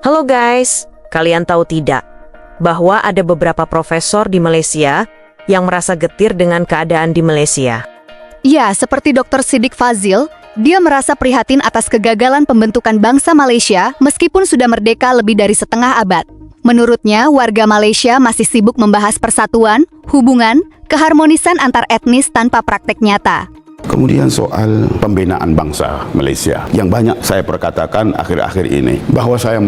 Halo guys, kalian tahu tidak bahwa ada beberapa profesor di Malaysia yang merasa getir dengan keadaan di Malaysia? Ya, seperti Dr. Siddiq Fazil, dia merasa prihatin atas kegagalan pembentukan bangsa Malaysia meskipun sudah merdeka lebih dari setengah abad. Menurutnya, warga Malaysia masih sibuk membahas persatuan, hubungan, keharmonisan antar etnis tanpa praktek nyata. Kemudian soal pembinaan bangsa Malaysia yang banyak saya perkatakan akhir-akhir ini, bahwa saya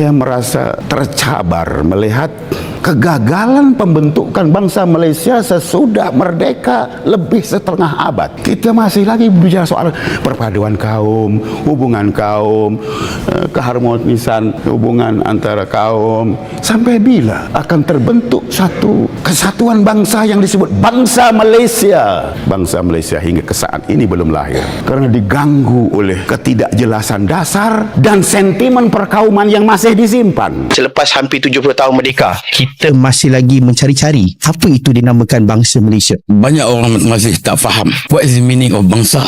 merasa tercabar melihat kegagalan pembentukan bangsa Malaysia sesudah merdeka lebih setengah abad. Kita masih lagi bicara soal perpaduan kaum, hubungan kaum, keharmonisan hubungan antara kaum. Sampai bila akan terbentuk satu kesatuan bangsa yang disebut bangsa Malaysia? Bangsa Malaysia hingga ke saat ini belum lahir karena diganggu oleh ketidakjelasan dasar dan sentimen perkauman yang masih disimpan. Selepas hampir 70 tahun merdeka, kita masih lagi mencari-cari apa itu dinamakan bangsa Malaysia. Banyak orang masih tak faham what is the meaning of bangsa.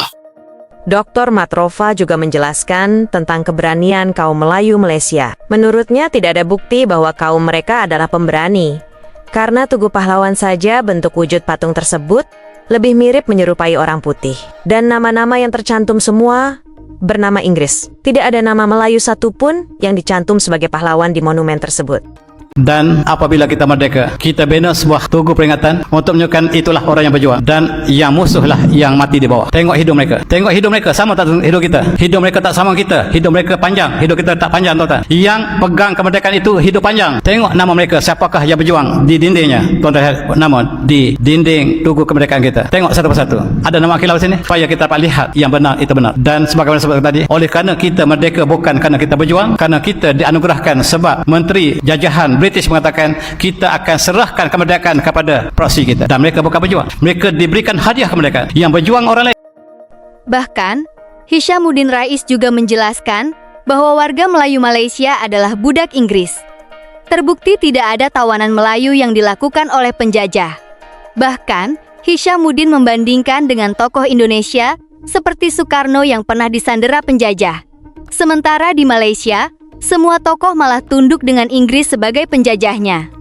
Dr. Matrofa juga menjelaskan tentang keberanian kaum Melayu Malaysia. Menurutnya tidak ada bukti bahwa kaum mereka adalah pemberani. Karena Tugu Pahlawan saja bentuk wujud patung tersebut lebih mirip menyerupai orang putih. Dan nama-nama yang tercantum semua bernama Inggris. Tidak ada nama Melayu satupun yang dicantum sebagai pahlawan di monumen tersebut. Dan apabila kita merdeka, kita bina sebuah tugu peringatan untuk menunjukkan itulah orang yang berjuang dan yang musuhlah yang mati di bawah. Tengok hidup mereka. Tengok hidup mereka sama tak hidup kita? Hidup mereka tak sama kita. Hidup mereka panjang, hidup kita tak panjang, tuan-tuan. Yang pegang kemerdekaan itu hidup panjang. Tengok nama mereka, siapakah yang berjuang di dindingnya. Tuan-tuan, nama di dinding tugu kemerdekaan kita. Tengok satu persatu. Ada nama khilaf sini supaya kita dapat lihat yang benar itu benar. Dan sebagaimana sebutkan tadi, oleh kerana kita merdeka bukan kerana kita berjuang, kerana kita dianugerahkan sebab menteri jajahan British mengatakan kita akan serahkan kemerdekaan kepada proksi kita, dan mereka bukan berjuang, mereka diberikan hadiah kemerdekaan. Yang berjuang orang lain. Bahkan, Hishamuddin Rais juga menjelaskan bahwa warga Melayu Malaysia adalah budak Inggris. Terbukti tidak ada tawanan Melayu yang dilakukan oleh penjajah. Bahkan, Hishamuddin membandingkan dengan tokoh Indonesia seperti Soekarno yang pernah disandera penjajah. Sementara di Malaysia, semua tokoh malah tunduk dengan Inggris sebagai penjajahnya.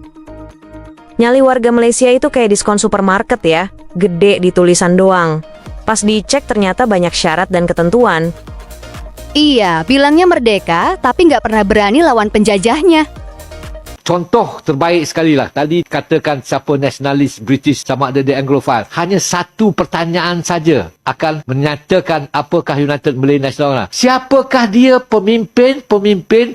Nyali warga Malaysia itu kayak diskon supermarket ya, gede di tulisan doang. Pas dicek ternyata banyak syarat dan ketentuan. Iya, bilangnya merdeka, tapi nggak pernah berani lawan penjajahnya. Contoh terbaik sekali lah. Tadi katakan siapa nasionalis British sama ada dia Anglophile. Hanya satu pertanyaan saja akan menyatakan apakah United Malay National. Siapakah dia pemimpin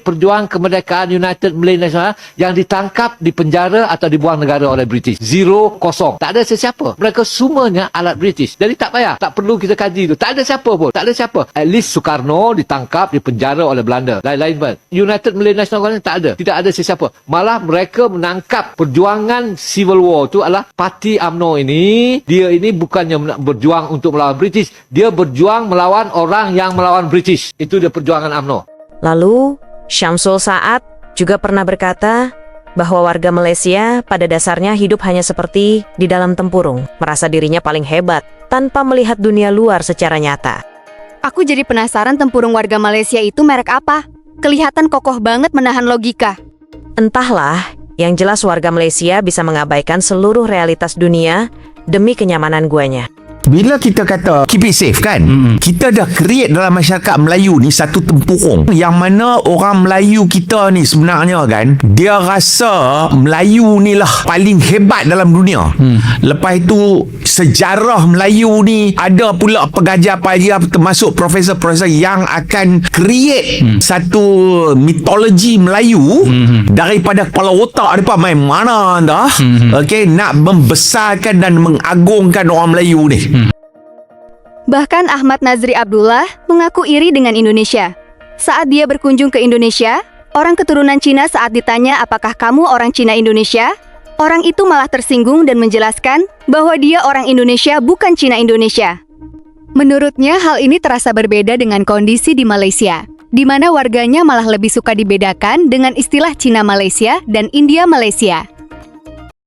perjuang kemerdekaan United Malay National yang ditangkap, dipenjara atau dibuang negara oleh British? 0, kosong. Tak ada sesiapa. Mereka semuanya alat British. Jadi tak payah. Tak perlu kita kaji tu. Tak ada siapa pun. Tak ada siapa. At least Soekarno ditangkap, dipenjara oleh Belanda. Lain-lain pun. United Malay National tak ada. Tidak ada sesiapa. Malah mereka menangkap perjuangan Civil War tu adalah parti UMNO ini. Dia ini bukannya berjuang untuk melawan British. Dia berjuang melawan orang yang melawan British. Itu dia perjuangan UMNO. Lalu, Syamsul Saad juga pernah berkata bahwa warga Malaysia pada dasarnya hidup hanya seperti di dalam tempurung. Merasa dirinya paling hebat tanpa melihat dunia luar secara nyata. Aku jadi penasaran tempurung warga Malaysia itu merek apa? Kelihatan kokoh banget menahan logika. Entahlah, yang jelas warga Malaysia bisa mengabaikan seluruh realitas dunia demi kenyamanan guanya. Bila kita kata keep it safe kan, kita dah create dalam masyarakat Melayu ni satu tempurung yang mana orang Melayu kita ni sebenarnya kan, dia rasa Melayu ni lah paling hebat dalam dunia. Lepas itu sejarah Melayu ni ada pula pengajar-pengajar termasuk profesor-profesor yang akan create satu mitologi Melayu daripada kepala otak mereka main mana dah. Okey, nak membesarkan dan mengagungkan orang Melayu ni. Bahkan Ahmad Nazri Abdullah mengaku iri dengan Indonesia. Saat dia berkunjung ke Indonesia, orang keturunan Cina saat ditanya apakah kamu orang Cina Indonesia, orang itu malah tersinggung dan menjelaskan bahwa dia orang Indonesia bukan Cina Indonesia. Menurutnya hal ini terasa berbeda dengan kondisi di Malaysia, di mana warganya malah lebih suka dibedakan dengan istilah Cina Malaysia dan India Malaysia.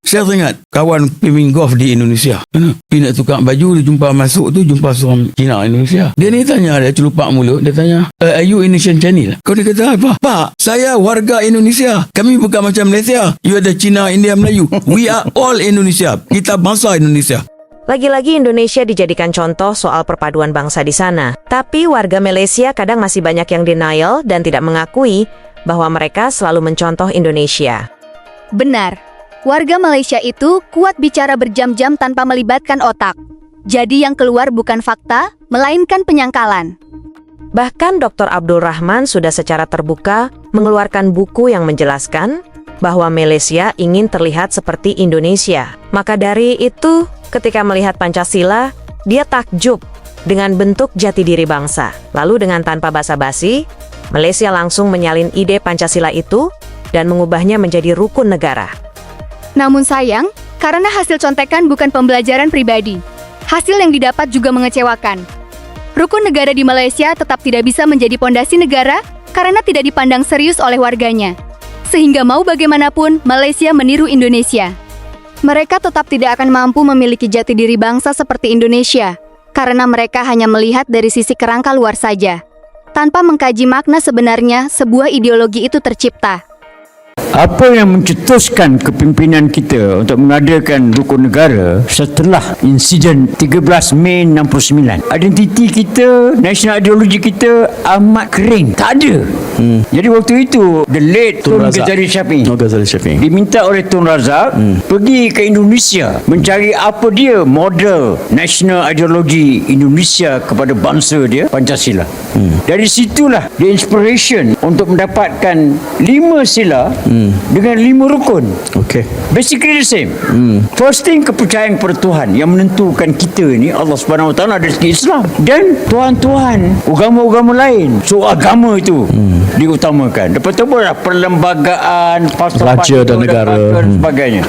Saya teringat kawan pemain golf di Indonesia. Dia nak tukar baju, dia jumpa masuk tu, jumpa seorang Cina Indonesia. Dia ni tanya, dia celupak mulut, dia tanya, are you Indonesian Chinese? Kau dia kata apa? Pak, saya warga Indonesia. Kami bukan macam Malaysia. You ada Cina, India, Melayu. We are all Indonesia. Kita bangsa Indonesia. Lagi-lagi Indonesia dijadikan contoh soal perpaduan bangsa di sana. Tapi warga Malaysia kadang masih banyak yang denial dan tidak mengakui bahwa mereka selalu mencontoh Indonesia. Benar. Warga Malaysia itu kuat bicara berjam-jam tanpa melibatkan otak. Jadi yang keluar bukan fakta, melainkan penyangkalan. Bahkan Dr. Abdul Rahman sudah secara terbuka mengeluarkan buku yang menjelaskan bahwa Malaysia ingin terlihat seperti Indonesia. Maka dari itu, ketika melihat Pancasila, dia takjub dengan bentuk jati diri bangsa. Lalu dengan tanpa basa-basi, Malaysia langsung menyalin ide Pancasila itu dan mengubahnya menjadi rukun negara. Namun sayang, karena hasil contekan bukan pembelajaran pribadi, hasil yang didapat juga mengecewakan. Rukun negara di Malaysia tetap tidak bisa menjadi pondasi negara karena tidak dipandang serius oleh warganya. Sehingga mau bagaimanapun, Malaysia meniru Indonesia. Mereka tetap tidak akan mampu memiliki jati diri bangsa seperti Indonesia, karena mereka hanya melihat dari sisi kerangka luar saja, tanpa mengkaji makna sebenarnya sebuah ideologi itu tercipta. Apa yang mencetuskan kepimpinan kita untuk mengadakan rukun negara setelah insiden 13 Mei 69? Identiti kita, national ideologi kita amat kering. Tak ada. Jadi waktu itu, the late Tun Ghazali Shaping diminta oleh Tun Razak pergi ke Indonesia mencari apa dia model national ideologi Indonesia kepada bangsa dia, Pancasila. Dari situlah the inspiration untuk mendapatkan 5 sila dengan 5 rukun. Basically the same. First thing, kepercayaan kepada Tuhan yang menentukan kita ni, Allah Subhanahu Wa Taala, dari segi Islam. Dan Tuhan-Tuhan agama-agama lain. So agama itu diutamakan. Lepas tu pula perlembagaan, Raja dan negara dan sebagainya.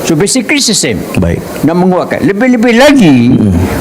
So basically the same. Baik. Nak menguatkan. Lebih-lebih lagi,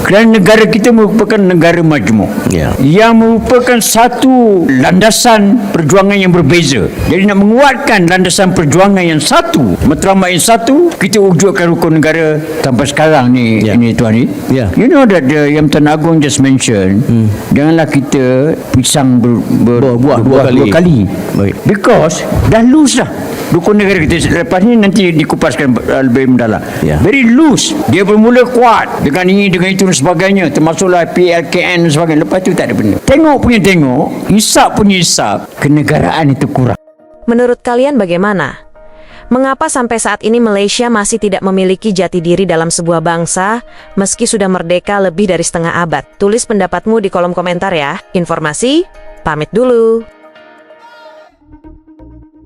kerana negara kita merupakan negara majmuk, yang merupakan satu landasan perjuangan yang berbeza. Jadi nak menguatkan landasan perjuangan yang satu, matlamat yang satu, kita wujudkan rukun negara sampai sekarang ni. Ini tuan ni. You know that yang Tan Agong just mention, janganlah kita pisang berbuah dua kali. Baik. Because dah loose dah rukun negara kita. Lepas ni nanti dikupaskan lebih mendalam. Very loose. Dia bermula kuat dengan ini, dengan itu dan sebagainya, termasuklah PLKN dan sebagainya. Lepas tu tak ada benda. Tengok, hisap punya hisap, kenegaraan itu kurang. Menurut kalian bagaimana? Mengapa sampai saat ini Malaysia masih tidak memiliki jati diri dalam sebuah bangsa meski sudah merdeka lebih dari setengah abad? Tulis pendapatmu di kolom komentar ya. Informasi, pamit dulu.